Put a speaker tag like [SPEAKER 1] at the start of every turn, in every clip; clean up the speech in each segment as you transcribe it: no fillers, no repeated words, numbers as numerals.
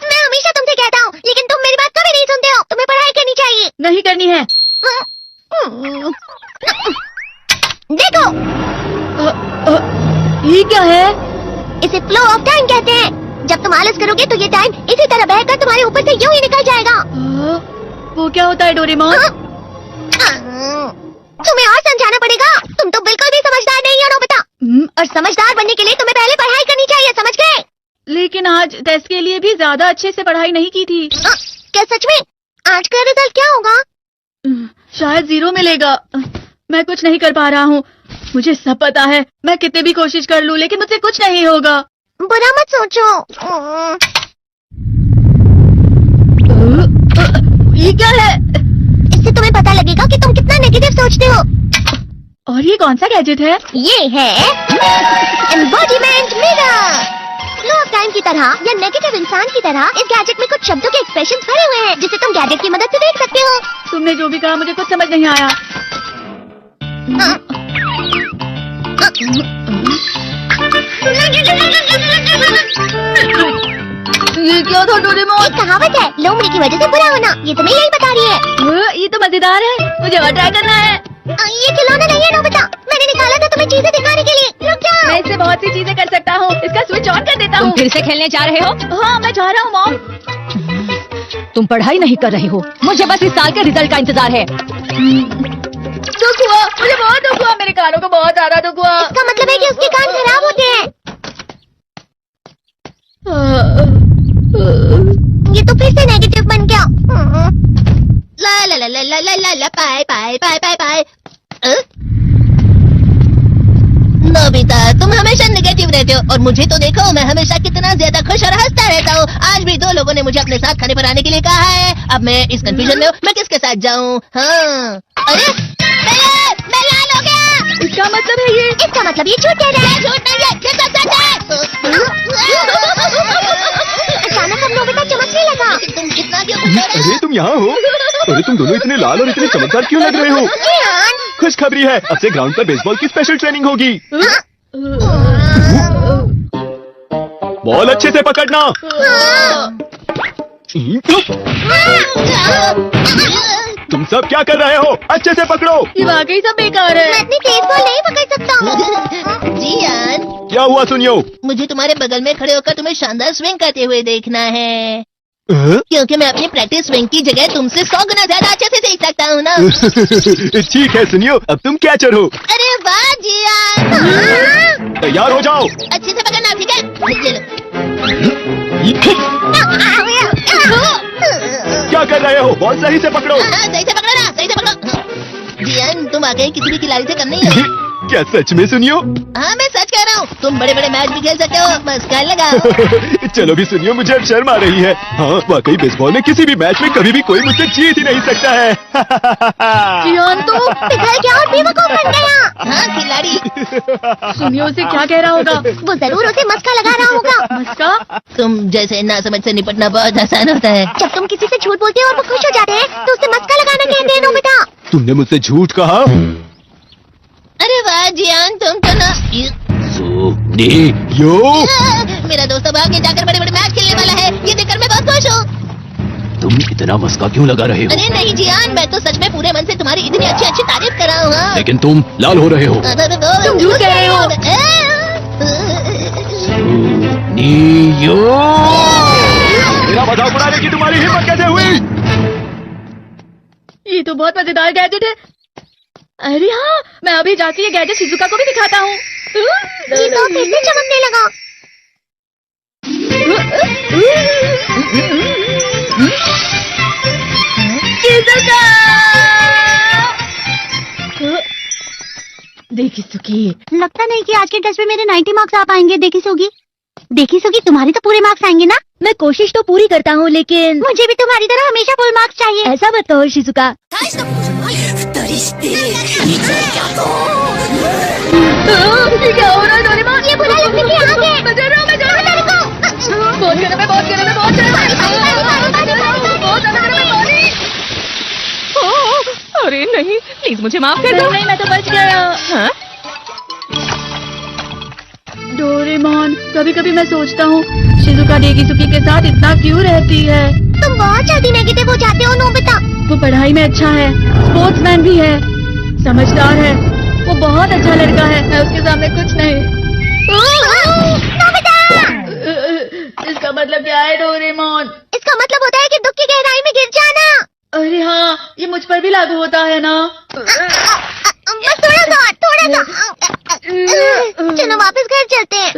[SPEAKER 1] मैं हमेशा तुमसे कहता हूँ, लेकिन तुम मेरी बात कभी नहीं सुनते हो। तुम्हें पढ़ाई करनी चाहिए।
[SPEAKER 2] नहीं करनी है।
[SPEAKER 1] देखो,
[SPEAKER 2] ये क्या है?
[SPEAKER 1] इसे फ्लो ऑफ टाइम कहते हैं। जब तुम आलस करोगे तो ये टाइम इसी तरह बहकर तुम्हारे ऊपर से यूं ही निकल जाएगा।
[SPEAKER 2] वो क्या होता है डोरेमोन?
[SPEAKER 1] तुम्हें और समझाना पड़ेगा। तुम तो बिल्कुल भी समझदार नहीं हो नोबिता। और समझदार बनने के लिए तुम्हें पहले पढ़ाई करनी चाहिए, समझ गए?
[SPEAKER 2] लेकिन आज टेस्ट के लिए भी ज्यादा अच्छे से पढ़ाई नहीं की थी।
[SPEAKER 1] क्या सच में? आज का रिजल्ट क्या होगा?
[SPEAKER 2] शायद 0 मिलेगा। मैं कुछ नहीं कर पा रहा हूँ। मुझे सब पता है। मैं कितनी भी कोशिश कर लूँ, लेकिन मुझसे कुछ नहीं होगा।
[SPEAKER 1] बुरा मत सोचो।
[SPEAKER 2] ये क्या है?
[SPEAKER 1] इससे तुम्हें पता लगेगा कि तुम कितना नेगेटिव सोचते हो।
[SPEAKER 2] और ये कौन सा गैजेट है?
[SPEAKER 1] ये है embodiment mirror. Flow of time की तरह या नेगेटिव इंसान की तरह इस गैजेट में कुछ शब्दों के एक्सप्रेशंस भरे हुए हैं, जिसे तुम गैजेट की मदद से देख सकते हो।
[SPEAKER 2] तुमने जो भी कहा मुझे कुछ समझ नहीं आया। ये क्या था डोरेमोन?
[SPEAKER 1] एक कहावत है, लोमड़ी की वजह से बुरा होना। ये तुम्हें यही बता रही है।
[SPEAKER 2] ये तो मजेदार है। मुझे और ट्राई करना है।
[SPEAKER 1] ये खिलौना नहीं है नोबिता। मैंने निकाला था तुम्हें चीजें दिखाने के लिए। रुक जाओ।
[SPEAKER 2] मैं इससे बहुत सी चीजें कर सकता हूँ। इसका स्विच ऑन कर देता हूँ।
[SPEAKER 3] तुम फिर से खेलने जा रहे हो?
[SPEAKER 2] हाँ, मैं जा रहा हूँ मॉम।
[SPEAKER 3] तुम पढ़ाई नहीं कर रहे हो। मुझे बस इस साल के रिजल्ट का इंतजार है।
[SPEAKER 2] दुख हुआ, मुझे बहुत दुख हुआ। मेरे कानों को बहुत ज्यादा दुख हुआ।
[SPEAKER 1] इसका मतलब है कि उसके कान खराब होते हैं। ये तो फिर से नेगेटिव बन गया। ला ला ला ला ला ला ला ला पाए पाए पाए पाए पाए। नोबिता, तुम हमेशा नेगेटिव रहते हो और मुझे तो देखो, मैं हमेशा कितना ज्यादा खुश और हंसता रहता हूँ। आज भी 2 लोगों ने मुझे अपने साथ खाने पर आने के लिए कहा है। अब मैं इस कंफ्यूजन में हूँ, मैं किसके साथ जाऊँ? हाँ, अरे मैं लाल हो गया।
[SPEAKER 2] इसका मतलब है ये?
[SPEAKER 1] इसका मतलब ये झूठ कह रहा है। झूठ नहीं है, ये तो सच है। अचानक हम नोबिता चमकने लगा। तुम कितना क्यों?
[SPEAKER 4] अरे तुम यहाँ हो? अरे तुम दोनों इतने लाल और इतने चमकदार क्यों लग रहे हो? खुशखबरी है, अब से ग्राउंड पर बेसबॉल की स्पेशल ट्रेनिंग होगी। बॉल अच्छे से पकड़ना। तुम सब क्या कर रहे हो? अच्छे से पकड़ो।
[SPEAKER 2] ये वाकई सब बेकार है।
[SPEAKER 1] मैं इतनी तेज बॉल नहीं पकड़ सकता हूँ। जियान,
[SPEAKER 4] क्या हुआ सुनियो?
[SPEAKER 1] मुझे तुम्हारे बगल में खड़े होकर तुम्हें शानदार स्विंग करते हुए देखना है। क्योंकि मैं अपनी प्रैक्टिस स्विंग की जगह तुमसे 100 गुना ज्यादा अच्छे से देख सकता हूँ ना।
[SPEAKER 4] ठीक है सुनियो, अब तुम कैचर हो।
[SPEAKER 1] अरे वाह जियान।
[SPEAKER 4] तैयार हो जाओ।
[SPEAKER 1] अच्छे से पकड़ना, ठीक है?
[SPEAKER 4] क्या कर रहे हो? बॉल सही से पकड़ो।
[SPEAKER 1] सही से पकड़ो ना, सही से पकड़ो। जियान, तुम वाकई किसी भी खिलाड़ी से कम नहीं हो।
[SPEAKER 4] क्या सच में सुनियो?
[SPEAKER 1] हाँ, मैं सच कह रहा हूँ। तुम बड़े बड़े मैच भी खेल सकते हो, बस कर लगाओ।
[SPEAKER 4] चलो भी सुनियो, मुझे अब शर्म आ रही है। हाँ, वाकई बेसबॉल में किसी भी मैच में कभी भी कोई मुझसे जीत ही नहीं सकता है।
[SPEAKER 2] जियान तो
[SPEAKER 1] पिघल गया और बेवकूफ बन गया। हाँ, खिलाड़ी।
[SPEAKER 2] सुनियो उसे क्या कह रहा होगा?
[SPEAKER 1] वो जरूर उसे मस्का लगा रहा होगा।
[SPEAKER 2] मस्का?
[SPEAKER 1] तुम जैसे ना समझ से निपटना बहुत आसान होता है। जब तुम किसी से झूठ बोलते हो और वो खुश हो जाते हैं, तो उसे मस्का लगाना कहते हैं नोबिता।
[SPEAKER 4] तुमने मुझसे झूठ कहा?
[SPEAKER 1] अरे वाह जियान, तुम तो ना।
[SPEAKER 4] यो
[SPEAKER 1] मेरा दोस्त अब आगे जाकर बड़े बड़े मैच खेलने वाला है। ये देखकर मैं बहुत खुश हूँ।
[SPEAKER 4] तुम इतना मस्का क्यों लगा रहे हो?
[SPEAKER 1] अरे नहीं जियान, मैं तो सच में पूरे मन से तुम्हारी इतनी अच्छी अच्छी तारीफ कर रहा हूँ। हाँ।
[SPEAKER 4] लेकिन तुम लाल हो रहे हो।
[SPEAKER 1] तुम
[SPEAKER 2] झूठ कह रहे हो।
[SPEAKER 4] मेरा मजाक उड़ाने की तुम्हारी हिम्मत कैसे हुई?
[SPEAKER 2] ये तो बहुत मजेदार गैजेट है। अरे हाँ, मैं अभी जाके ये गैजेट शिजुका को भी दिखाता हूँ।
[SPEAKER 1] ये तो फिर से चमकने लगा।
[SPEAKER 2] शिजुका! देखी सुगी,
[SPEAKER 1] लगता नहीं कि आज के टेस्ट में मेरे 90 मार्क्स आ पाएंगे। देखी सुगी, तुम्हारे तो पूरे मार्क्स आएंगे ना?
[SPEAKER 2] मैं कोशिश तो पूरी करता हूँ, लेकिन
[SPEAKER 1] मुझे भी तुम्हारी तरह हमेशा फुल मार्क्स चाहिए।
[SPEAKER 2] ऐसा मत कहो शिजुका। ये क्या हो रहा है डोरेमोन?
[SPEAKER 1] ये बुरा लगने की आग है।
[SPEAKER 2] मैं जा रहा हूँ। बहुत गर्म है, बहुत गर्म है, बहुत गर्म है। बहुत ज्यादा गर्म है पानी।
[SPEAKER 3] अरे नहीं, प्लीज मुझे माफ कर दो।
[SPEAKER 2] नहीं, मैं तो बच गया।
[SPEAKER 3] हाँ?
[SPEAKER 2] डोरेमोन, कभी कभी मैं सोचता हूँ शिजुका डेगिसुकी के साथ इतना क्यों रहती है।
[SPEAKER 1] तुम बहुत जल्दी नेगेटिव हो जाते हो नोबिता।
[SPEAKER 2] वो पढ़ाई में अच्छा है, स्पोर्ट्समैन भी है, समझदार है, वो बहुत अच्छा लड़का है। मैं उसके सामने कुछ नहीं।
[SPEAKER 1] नोबिता!
[SPEAKER 2] इसका मतलब क्या है डोरेमोन?
[SPEAKER 1] इसका मतलब होता है कि दुख की गहराई में गिर जाना।
[SPEAKER 2] अरे हाँ, ये मुझ पर भी लागू होता है ना।
[SPEAKER 1] बस थोड़ा सा, थोड़ा सा। चलो वापस घर चलते हैं।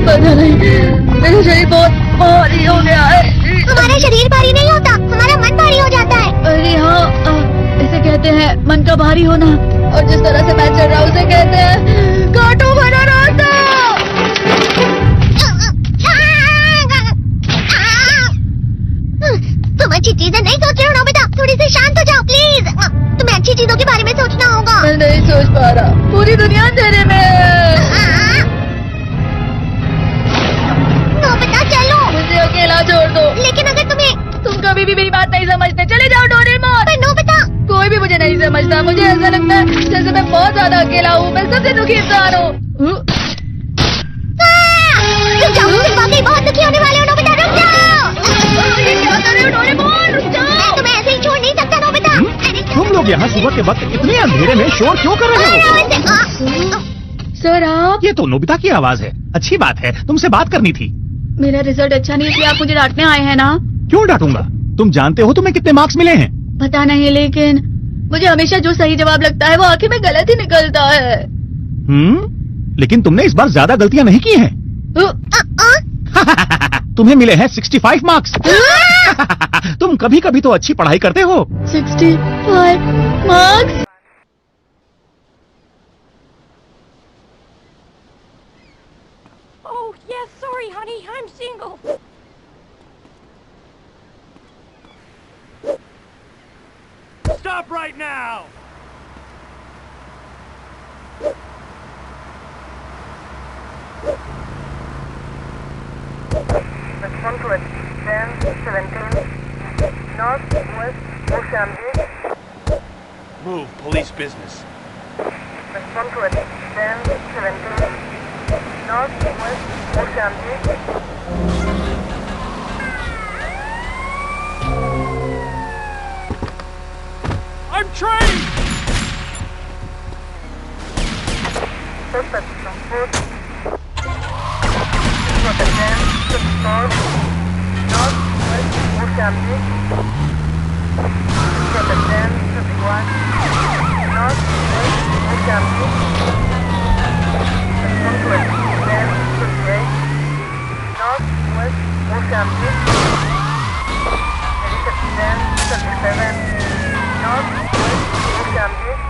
[SPEAKER 2] पता नहीं, मेरा शरीर बहुत भारी हो गया है।
[SPEAKER 1] हमारा शरीर भारी नहीं होता, हमारा मन भारी हो जाता है।
[SPEAKER 2] अरे हाँ, इसे कहते हैं मन का भारी होना। और जिस तरह से मैं चल रहा हूँ उसे कहते हैं कांटों भरा रास्ता।
[SPEAKER 1] तुम अच्छी चीजें नहीं सोच रहे हो नोबिता, थोड़ी सी शांत हो जाओ प्लीज। तुम्हें अच्छी चीजों के बारे में सोचना होगा।
[SPEAKER 2] मैं नहीं सोच पा रहा, पूरी दुनिया अंधेरे में है।
[SPEAKER 1] नोबिता चलो।
[SPEAKER 2] मुझे अकेला छोड़ दो।
[SPEAKER 1] लेकिन अगर
[SPEAKER 2] तुम कभी भी मेरी बात नहीं समझते, चले जाओ डोरेमोन।
[SPEAKER 1] पर नोबिता।
[SPEAKER 2] कोई भी मुझे नहीं समझता। मुझे ऐसा लगता है जैसे मैं बहुत ज्यादा अकेला हूँ। मैं सबसे दुखी इंसान हूँ।
[SPEAKER 1] रुक जाओ, तुम वाकई बहुत दुखी होने वाले हो नोबिता, रुक जाओ।
[SPEAKER 2] ये क्या कर रहे हो डोरेमोन? रुक जाओ।
[SPEAKER 1] मैं तुम्हें ऐसे ही छोड़ नहीं सकता नोबिता।
[SPEAKER 4] तुम लोग यहाँ सुबह के वक्त इतने अंधेरे में शोर क्यों कर रहे हो?
[SPEAKER 2] सर आप?
[SPEAKER 5] ये तो नोबिता की आवाज है। अच्छी बात है, तुमसे बात करनी थी।
[SPEAKER 2] मेरा रिजल्ट अच्छा नहीं इसलिए आप मुझे डांटने आए हैं ना?
[SPEAKER 5] क्यों डांटूंगा? तुम जानते हो तुम्हें कितने मार्क्स मिले हैं?
[SPEAKER 2] पता नहीं, लेकिन मुझे हमेशा जो सही जवाब लगता है वो आखिर में गलत ही निकलता है।
[SPEAKER 5] लेकिन तुमने इस बार ज्यादा गलतियां नहीं की हैं। तुम्हें मिले हैं 65 मार्क्स। तुम कभी कभी तो अच्छी पढ़ाई करते हो।
[SPEAKER 2] 65 marks?
[SPEAKER 6] Oh, yes, sorry, honey, I'm single.
[SPEAKER 7] Stop right now!
[SPEAKER 8] Respond to it. 10, 17, North, West, Mozambique.
[SPEAKER 7] Move, police business.
[SPEAKER 8] Respond to it. 10, 17, North, West, Mozambique.
[SPEAKER 7] I'm trained!
[SPEAKER 8] Suspect on foot. Rotterdam, 54, North, West, Mozambique. Rotterdam, 51, North, West, Mozambique. Respond to it. 10, 58, North, West, Mozambique. Edit 10, 37, North, West, Mozambique.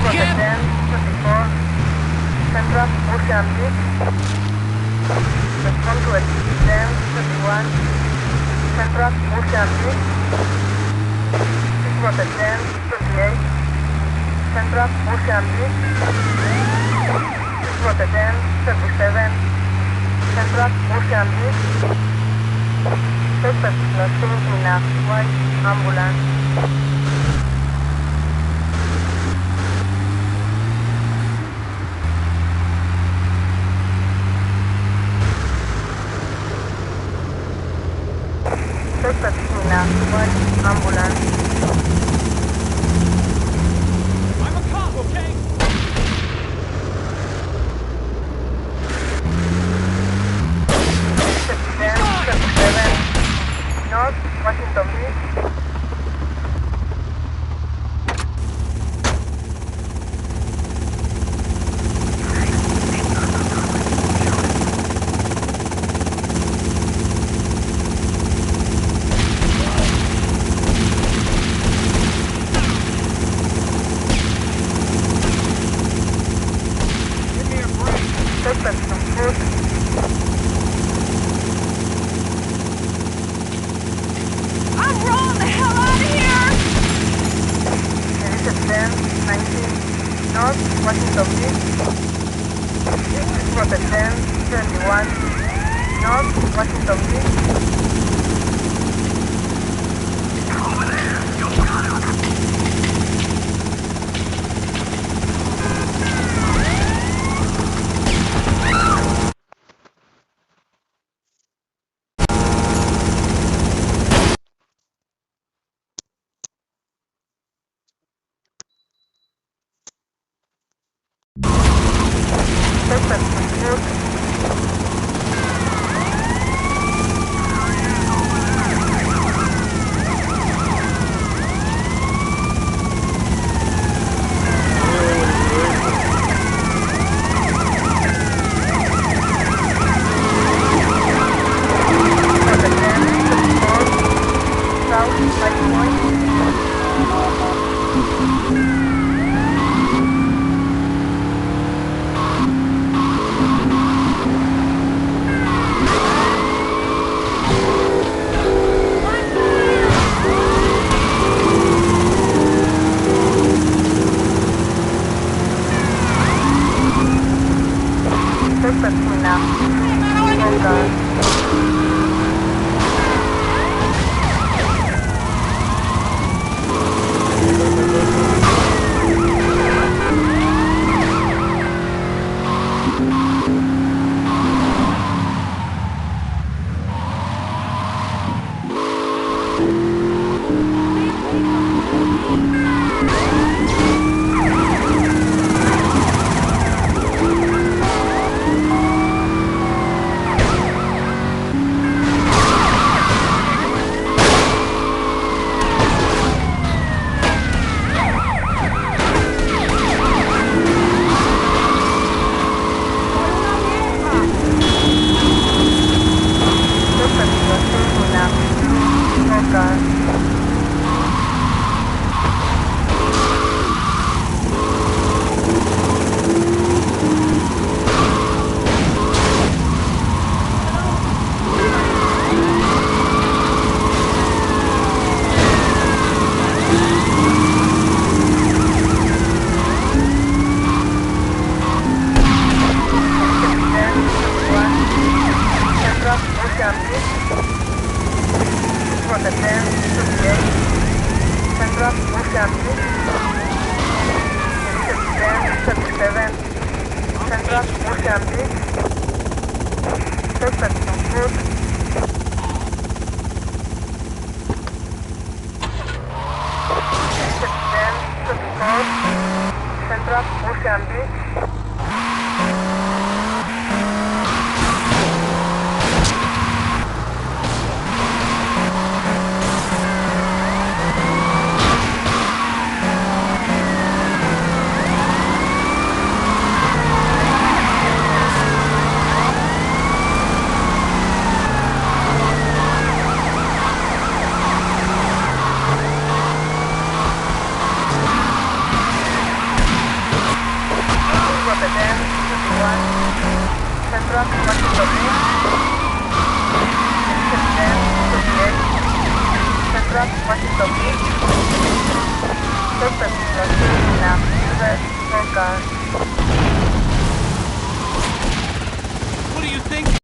[SPEAKER 8] Rotterdam, 24, Central, Mozambique. Respond to it. 10, 21, Central, Mozambique. Rotterdam, 28, Central, Mozambique. Rotterdam, 37, Central, Mozambique. Suspect lost in a white ambulance. Suspect in a white ambulance.
[SPEAKER 7] I'm a cop, okay?
[SPEAKER 8] North, Washington Beach. Washington Beach. This was at 10:31 North Washington Beach. Suspect pursuit. South High Point. Suspect now. Hold on. Suspect now. Hold on. Central Ocean Beach. This was at 10:38 Central Ocean Beach. This is 10:37 Central Ocean Beach. Suspect on foot. This is 10:34 Central Ocean Beach. Central Washington Beach. Central Washington Beach. Suspect now. US Coast Guard.
[SPEAKER 7] What do you think?